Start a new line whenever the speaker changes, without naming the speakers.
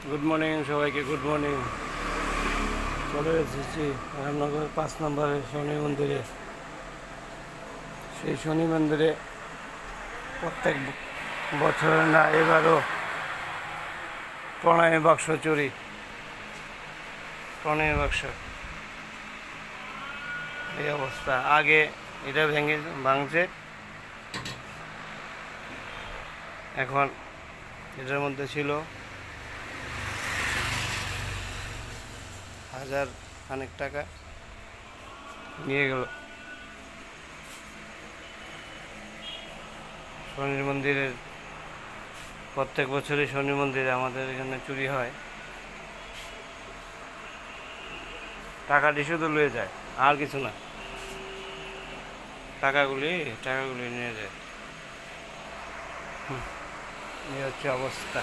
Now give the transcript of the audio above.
Good morning সবাইকে, good morning. চলে এসেছি রামনগর 5 নম্বরের শনি মন্দিরে। সেই শনি মন্দিরে প্রত্যেক বছর না, এবারও প্রণয় বাক্স চুরি। প্রণয় বাক্স এই অবস্থা। আগে এটা ভাঙছে, এখন এটার মধ্যে ছিল হাজার খানেক টাকা, নিয়ে গেল। শনি মন্দিরের প্রত্যেক বছরই শনি মন্দিরে আমাদের এখানে চুরি হয়। টাকাটি শুধু লয়ে যায়, আর কিছু না। টাকাগুলি নিয়ে যায়। এই হচ্ছে অবস্থা।